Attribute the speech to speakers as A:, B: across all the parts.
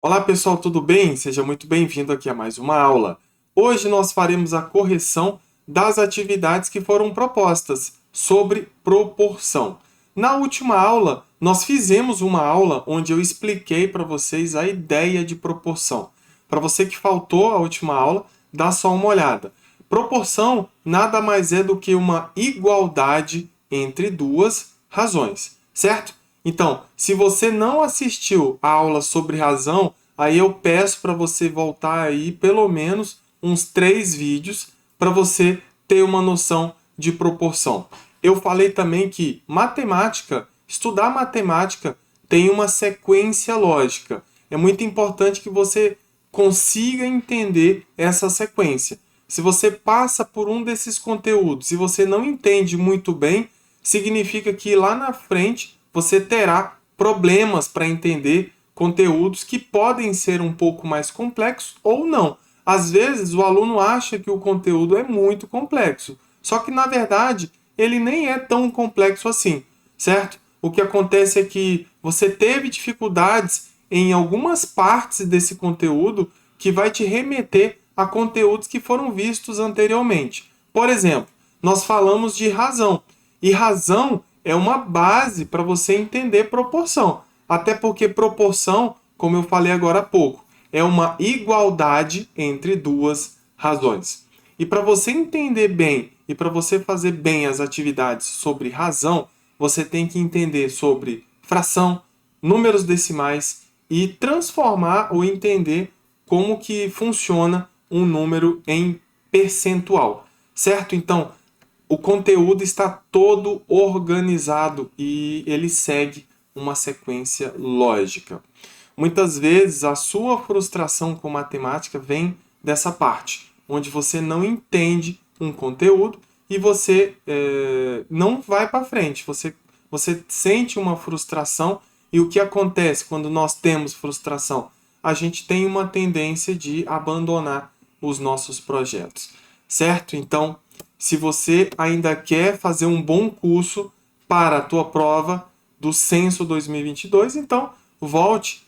A: Olá pessoal, tudo bem? Seja muito bem-vindo aqui a mais uma aula. Hoje nós faremos a correção das atividades que foram propostas sobre proporção. Na última aula, nós fizemos uma aula onde eu expliquei para vocês a ideia de proporção. Para você que faltou a última aula, dá só uma olhada. Proporção nada mais é do que uma igualdade entre duas razões, certo? Então, se você não assistiu a aula sobre razão, aí eu peço para você voltar aí pelo menos uns 3 vídeos para você ter uma noção de proporção. Eu falei também que estudar matemática tem uma sequência lógica. É muito importante que você consiga entender essa sequência. Se você passa por um desses conteúdos e você não entende muito bem, significa que lá na frente você terá problemas para entender conteúdos que podem ser um pouco mais complexos ou não. Às vezes o aluno acha que o conteúdo é muito complexo, só que na verdade ele nem é tão complexo assim, certo? O que acontece é que você teve dificuldades em algumas partes desse conteúdo que vai te remeter a conteúdos que foram vistos anteriormente. Por exemplo, nós falamos de razão. E razão é uma base para você entender proporção. Até porque proporção, como eu falei agora há pouco, é uma igualdade entre duas razões. E para você entender bem e para você fazer bem as atividades sobre razão, você tem que entender sobre fração, números decimais e transformar ou entender como que funciona um número em percentual, certo? Então, o conteúdo está todo organizado e ele segue uma sequência lógica. Muitas vezes a sua frustração com matemática vem dessa parte, onde você não entende um conteúdo e você não vai para frente. Você sente uma frustração e o que acontece quando nós temos frustração? A gente tem uma tendência de abandonar os nossos projetos, certo? Então, se você ainda quer fazer um bom curso para a tua prova do Censo 2022, então volte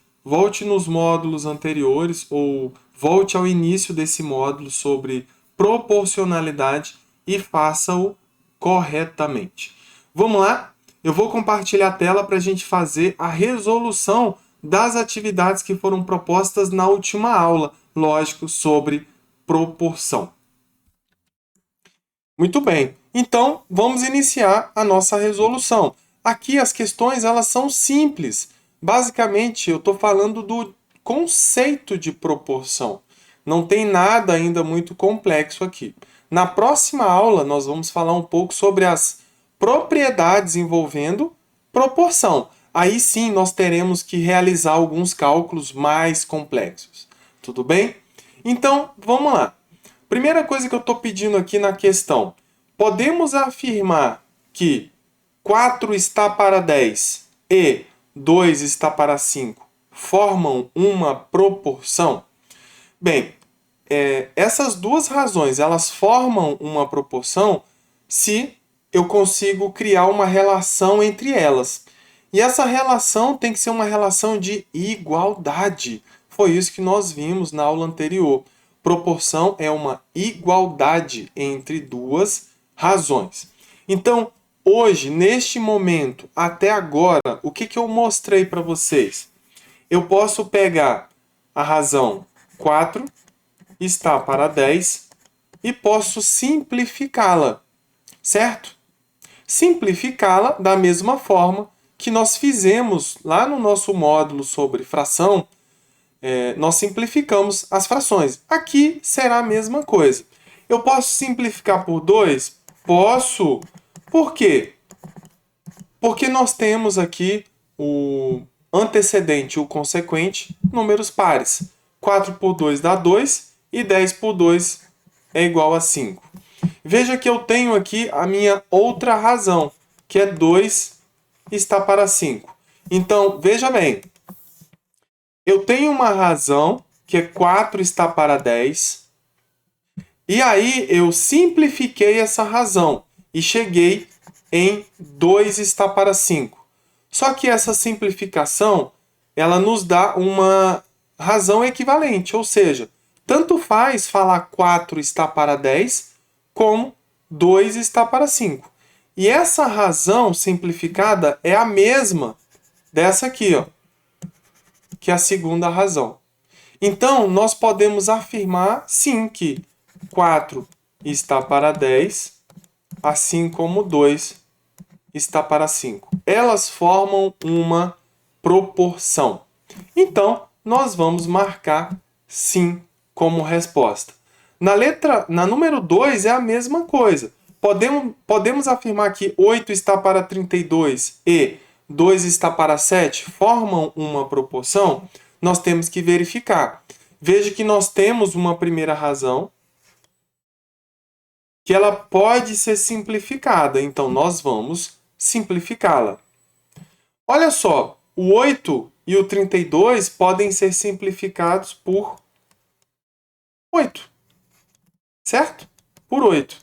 A: nos módulos anteriores ou volte ao início desse módulo sobre proporcionalidade e faça-o corretamente. Vamos lá? Eu vou compartilhar a tela para a gente fazer a resolução das atividades que foram propostas na última aula, lógico, sobre proporção. Muito bem. Então, vamos iniciar a nossa resolução. Aqui as questões elas são simples. Basicamente, eu estou falando do conceito de proporção. Não tem nada ainda muito complexo aqui. Na próxima aula, nós vamos falar um pouco sobre as propriedades envolvendo proporção. Aí sim, nós teremos que realizar alguns cálculos mais complexos. Tudo bem? Então, vamos lá. Primeira coisa que eu estou pedindo aqui na questão: podemos afirmar que 4 está para 10 e 2 está para 5 formam uma proporção? Bem, essas duas razões elas formam uma proporção se eu consigo criar uma relação entre elas. E essa relação tem que ser uma relação de igualdade. Foi isso que nós vimos na aula anterior. Proporção é uma igualdade entre duas razões. Então, hoje, neste momento, até agora, o que eu mostrei para vocês? Eu posso pegar a razão 4 está para 10 e posso simplificá-la, certo? Simplificá-la da mesma forma que nós fizemos lá no nosso módulo sobre fração, nós simplificamos as frações. Aqui será a mesma coisa. Eu posso simplificar por 2? Posso. Por quê? Porque nós temos aqui o antecedente e o consequente, números pares. 4 por 2 dá 2 e 10 por 2 é igual a 5. Veja que eu tenho aqui a minha outra razão, que é 2 está para 5. Então, veja bem, eu tenho uma razão, que é 4 está para 10, e aí eu simplifiquei essa razão e cheguei em 2 está para 5. Só que essa simplificação, ela nos dá uma razão equivalente, ou seja, tanto faz falar 4 está para 10, como 2 está para 5. E essa razão simplificada é a mesma dessa aqui, ó, que é a segunda razão. Então, nós podemos afirmar, sim, que 4 está para 10, assim como 2 está para 5. Elas formam uma proporção. Então, nós vamos marcar sim como resposta. Na número 2 é a mesma coisa. Podemos afirmar que 8 está para 32 e 2 está para 7 formam uma proporção? Nós temos que verificar. Veja que nós temos uma primeira razão que ela pode ser simplificada. Então, nós vamos simplificá-la. Olha só, o 8 e o 32 podem ser simplificados por 8. Certo? Por 8.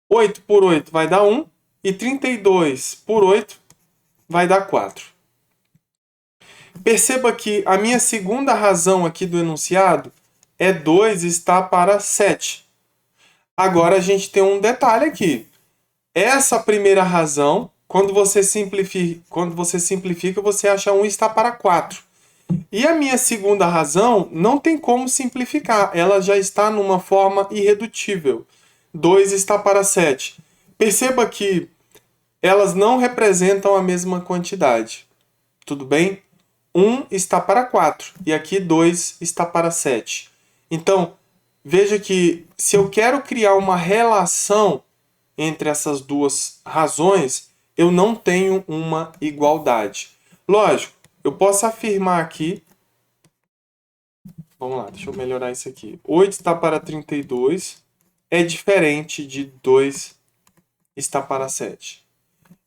A: 8 por 8 vai dar 1. E 32 por 8 vai dar 4. Perceba que a minha segunda razão aqui do enunciado é 2 está para 7. Agora a gente tem um detalhe aqui. Essa primeira razão, quando você simplifica, você acha 1 está para 4. E a minha segunda razão não tem como simplificar. Ela já está numa forma irredutível. 2 está para 7. Perceba que elas não representam a mesma quantidade. Tudo bem? 1 está para 4 e aqui 2 está para 7. Então, veja que se eu quero criar uma relação entre essas duas razões, eu não tenho uma igualdade. Lógico, eu posso afirmar aqui... Vamos lá, deixa eu melhorar isso aqui. 8 está para 32 é diferente de 2 está para 7.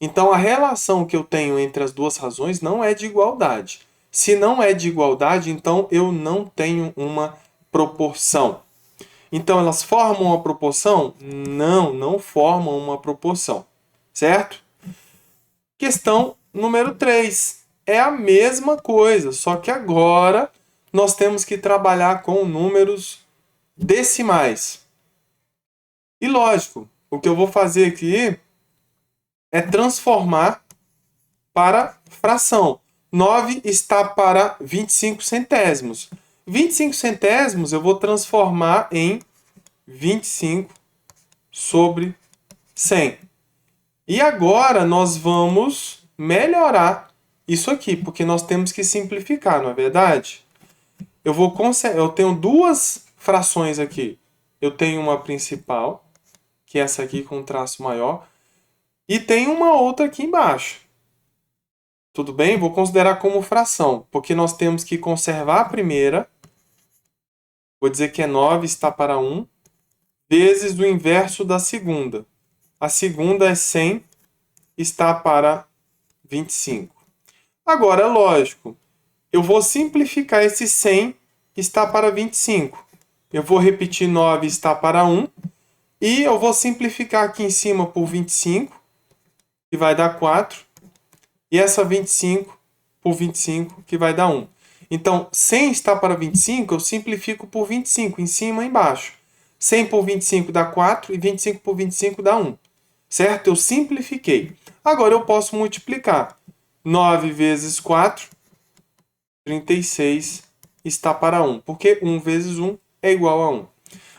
A: Então, a relação que eu tenho entre as duas razões não é de igualdade. Se não é de igualdade, então eu não tenho uma proporção. Então, elas formam uma proporção? Não, não formam uma proporção. Certo? Questão número 3. É a mesma coisa, só que agora nós temos que trabalhar com números decimais. E lógico, o que eu vou fazer aqui é transformar para fração. 9 está para 25 centésimos. 25 centésimos eu vou transformar em 25 sobre 100. E agora nós vamos melhorar isso aqui, porque nós temos que simplificar, não é verdade? Eu tenho duas frações aqui. Eu tenho uma principal, que é essa aqui com traço maior, e tem uma outra aqui embaixo. Tudo bem? Vou considerar como fração, porque nós temos que conservar a primeira. Vou dizer que é 9 está para 1, vezes o inverso da segunda. A segunda é 100 está para 25. Agora, lógico, eu vou simplificar esse 100 está para 25. Eu vou repetir 9 está para 1. E eu vou simplificar aqui em cima por 25, que vai dar 4. E essa 25 por 25, que vai dar 1. Então, 100 está para 25, eu simplifico por 25, em cima e embaixo. 100 por 25 dá 4 e 25 por 25 dá 1. Certo? Eu simplifiquei. Agora eu posso multiplicar. 9 vezes 4, 36 está para 1. Porque 1 vezes 1 é igual a 1.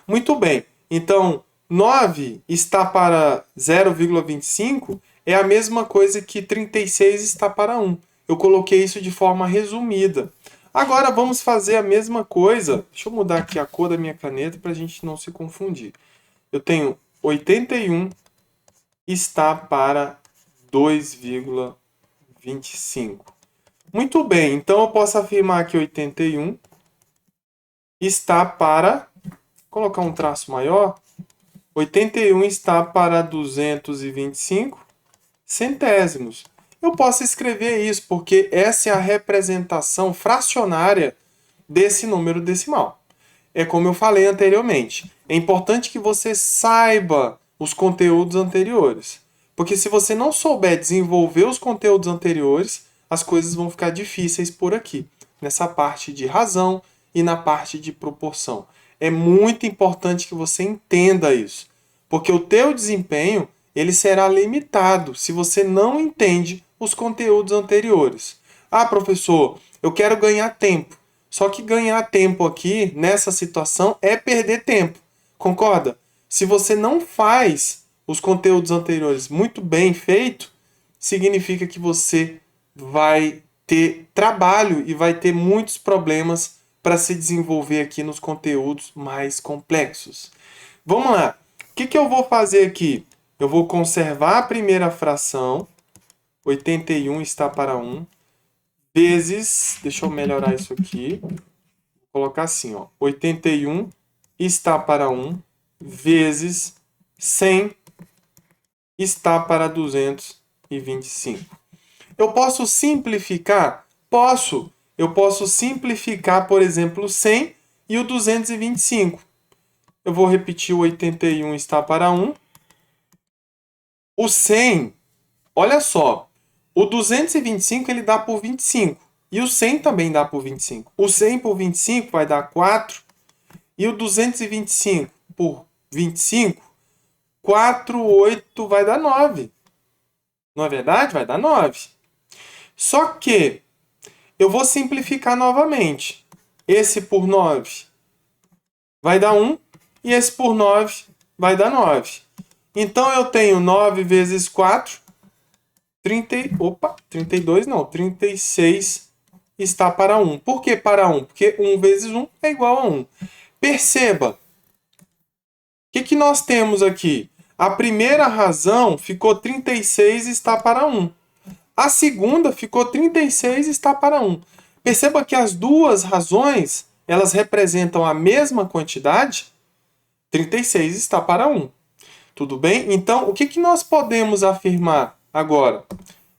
A: Muito bem. Então, 9 está para 0,25 é a mesma coisa que 36 está para 1. Eu coloquei isso de forma resumida. Agora vamos fazer a mesma coisa. Deixa eu mudar aqui a cor da minha caneta para a gente não se confundir. Eu tenho 81 está para 2,25. Muito bem, então eu posso afirmar que 81 está para... Vou colocar um traço maior. 81 está para 225 centésimos. Eu posso escrever isso porque essa é a representação fracionária desse número decimal. É como eu falei anteriormente. É importante que você saiba os conteúdos anteriores. Porque se você não souber desenvolver os conteúdos anteriores, as coisas vão ficar difíceis por aqui. nessa parte de razão e na parte de proporção. É muito importante que você entenda isso, porque o teu desempenho ele será limitado se você não entende os conteúdos anteriores. Ah, professor, eu quero ganhar tempo. Só que ganhar tempo aqui, nessa situação, é perder tempo. Concorda? Se você não faz os conteúdos anteriores muito bem feito, significa que você vai ter trabalho e vai ter muitos problemas para se desenvolver aqui nos conteúdos mais complexos. Vamos lá. O que eu vou fazer aqui? Eu vou conservar a primeira fração, 81 está para 1, vezes, deixa eu melhorar isso aqui, vou colocar assim, ó, 81 está para 1, vezes 100 está para 225. Eu posso simplificar? Posso. Eu posso simplificar, por exemplo, o 100 e o 225. Eu vou repetir o 81 está para 1. O 100, olha só, o 225 ele dá por 25. E o 100 também dá por 25. O 100 por 25 vai dar 4. E o 225 por 25, 4, 8 vai dar 9. Não é verdade? Vai dar 9. Só que eu vou simplificar novamente. Esse por 9 vai dar 1 e esse por 9 vai dar 9. Então eu tenho 9 vezes 4, 32 não, 36 está para 1. Por que para 1? Porque 1 vezes 1 é igual a 1. Perceba, o que nós temos aqui? A primeira razão ficou 36 está para 1. A segunda ficou 36 está para 1. Perceba que as duas razões, elas representam a mesma quantidade. 36 está para 1. Tudo bem? Então, o que nós podemos afirmar agora?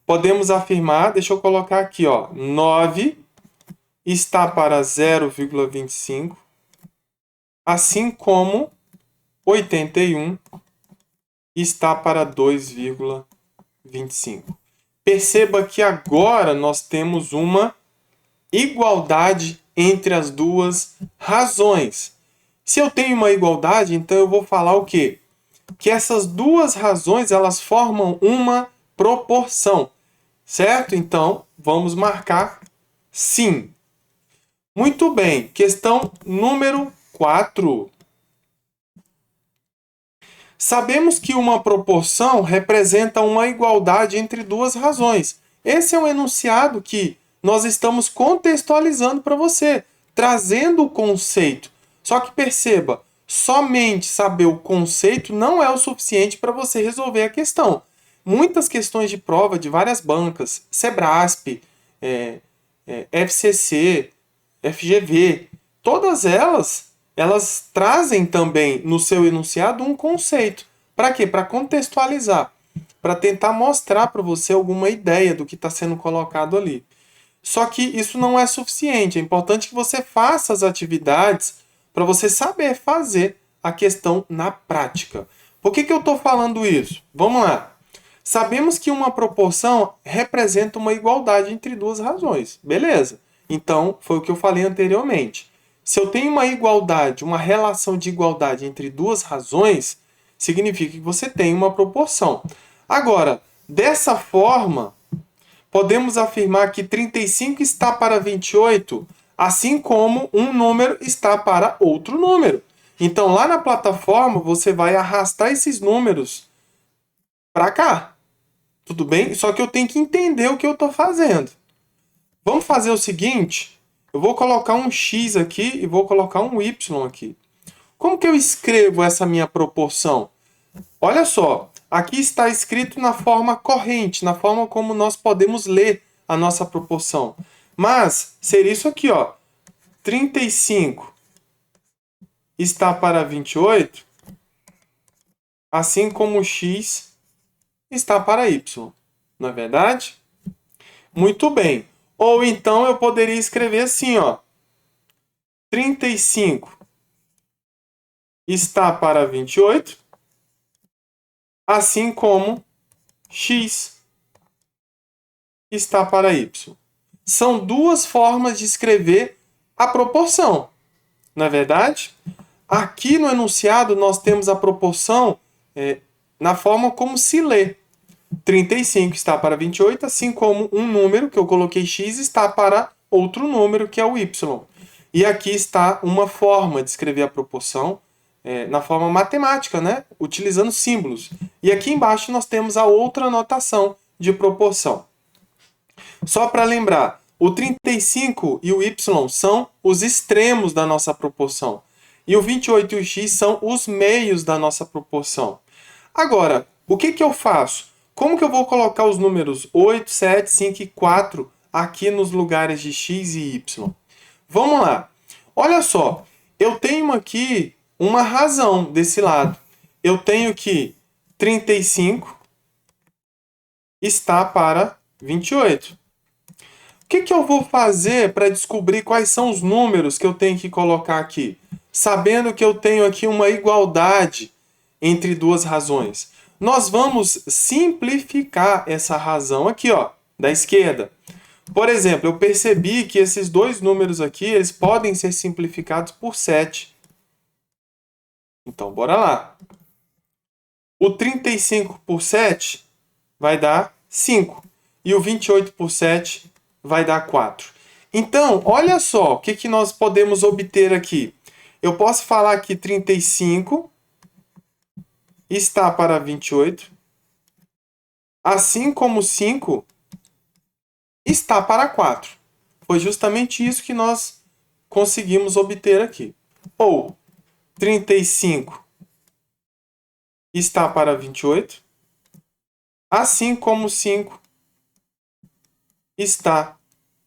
A: Podemos afirmar, deixa eu colocar aqui, ó, 9 está para 0,25, assim como 81 está para 2,25. Perceba que agora nós temos uma igualdade entre as duas razões. Se eu tenho uma igualdade, então eu vou falar o quê? Que essas duas razões elas formam uma proporção, certo? Então, vamos marcar sim. Muito bem, questão número 4. Sabemos que uma proporção representa uma igualdade entre duas razões. Esse é um enunciado que nós estamos contextualizando para você, trazendo o conceito. Só que perceba, somente saber o conceito não é o suficiente para você resolver a questão. Muitas questões de prova de várias bancas, Sebrasp, FCC, FGV, todas elas trazem também no seu enunciado um conceito. Para quê? Para contextualizar, para tentar mostrar para você alguma ideia do que está sendo colocado ali. Só que isso não é suficiente. É importante que você faça as atividades para você saber fazer a questão na prática. Por que eu estou falando isso? Vamos lá. Sabemos que uma proporção representa uma igualdade entre duas razões. Beleza. Então, foi o que eu falei anteriormente. Se eu tenho uma igualdade, uma relação de igualdade entre duas razões, significa que você tem uma proporção. Agora, dessa forma, podemos afirmar que 35 está para 28, assim como um número está para outro número. Então, lá na plataforma, você vai arrastar esses números para cá. Tudo bem? Só que eu tenho que entender o que eu estou fazendo. Vamos fazer o seguinte. Eu vou colocar um X aqui e vou colocar um Y aqui. Como que eu escrevo essa minha proporção? Olha só. Aqui está escrito na forma corrente, na forma como nós podemos ler a nossa proporção. Mas seria isso aqui, ó. 35 está para 28, assim como X está para Y. Não é verdade? Muito bem. Ou então eu poderia escrever assim, ó. 35 está para 28, assim como X está para Y. são duas formas de escrever a proporção, não é verdade? Aqui no enunciado nós temos a proporção na forma como se lê. 35 está para 28, assim como um número, que eu coloquei x, está para outro número, que é o y. E aqui está uma forma de escrever a proporção na forma matemática, né? Utilizando símbolos. E aqui embaixo nós temos a outra notação de proporção. Só para lembrar, o 35 e o y são os extremos da nossa proporção. E o 28 e o x são os meios da nossa proporção. Agora, o que eu faço? Como que eu vou colocar os números 8, 7, 5 e 4 aqui nos lugares de x e y? Vamos lá. Olha só, eu tenho aqui uma razão desse lado. Eu tenho que 35 está para 28. O que eu vou fazer para descobrir quais são os números que eu tenho que colocar aqui? Sabendo que eu tenho aqui uma igualdade entre duas razões. Nós vamos simplificar essa razão aqui, ó, da esquerda. Por exemplo, eu percebi que esses dois números aqui, eles podem ser simplificados por 7. Então, bora lá. O 35 por 7 vai dar 5. E o 28 por 7 vai dar 4. Então, olha só o que nós podemos obter aqui. Eu posso falar que 35 está para 28, assim como 5 está para 4. Foi justamente isso que nós conseguimos obter aqui. Ou 35 está para 28, assim como 5 está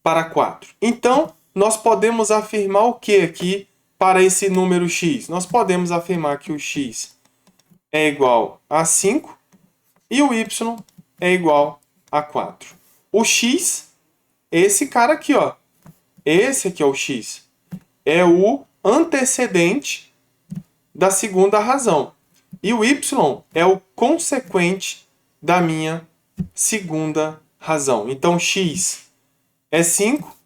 A: para 4. Então, nós podemos afirmar o que aqui para esse número x? Nós podemos afirmar que o x é igual a 5 e o y é igual a 4. O x é esse cara aqui, ó. Esse aqui é o x. É o antecedente da segunda razão. E o y é o consequente da minha segunda razão. Então, x é 5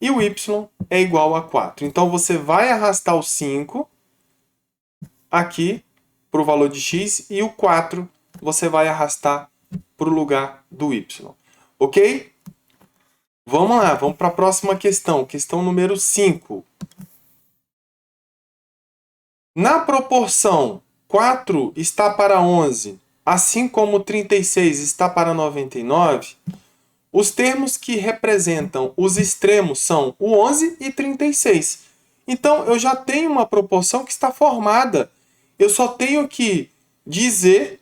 A: e o y é igual a 4. Então, você vai arrastar o 5 aqui para o valor de x e o 4 você vai arrastar para o lugar do y. Ok? Vamos lá, vamos para a próxima questão. Questão número 5. Na proporção 4 está para 11, assim como 36 está para 99, os termos que representam os extremos são o 11 e 36. Então, eu já tenho uma proporção que está formada. Eu só tenho que dizer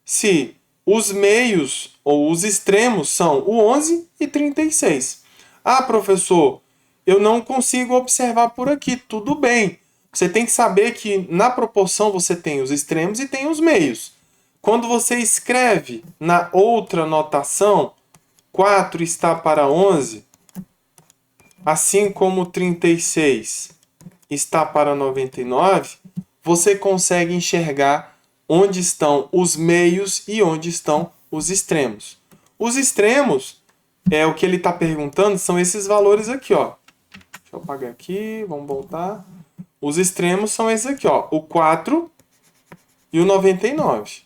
A: se os meios ou os extremos são o 11 e 36. Ah, professor, eu não consigo observar por aqui. Tudo bem. Você tem que saber que na proporção você tem os extremos e tem os meios. Quando você escreve na outra notação, 4 está para 11, assim como 36 está para 99, você consegue enxergar onde estão os meios e onde estão os extremos. Os extremos, o que ele está perguntando, são esses valores aqui, ó. Deixa eu apagar aqui, vamos voltar. Os extremos são esses aqui, ó, o 4 e o 99,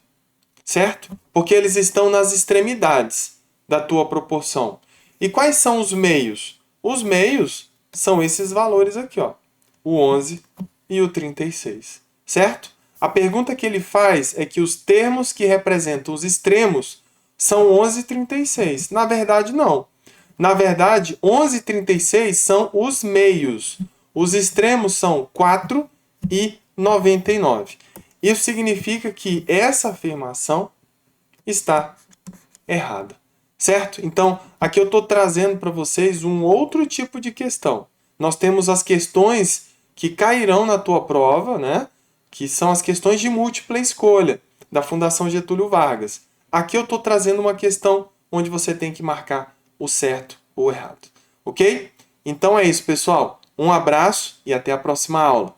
A: certo? Porque eles estão nas extremidades da tua proporção. E quais são os meios? Os meios são esses valores aqui, ó, o 11 e o 36, certo? A pergunta que ele faz é que os termos que representam os extremos são 11 e 36. Na verdade, não. Na verdade, 11 e 36 são os meios. Os extremos são 4 e 99. Isso significa que essa afirmação está errada, certo? Então, aqui eu estou trazendo para vocês um outro tipo de questão. Nós temos as questões que cairão na tua prova, né? Que são as questões de múltipla escolha da Fundação Getúlio Vargas. Aqui eu estou trazendo uma questão onde você tem que marcar o certo ou o errado. Ok? Então é isso, pessoal. Um abraço e até a próxima aula.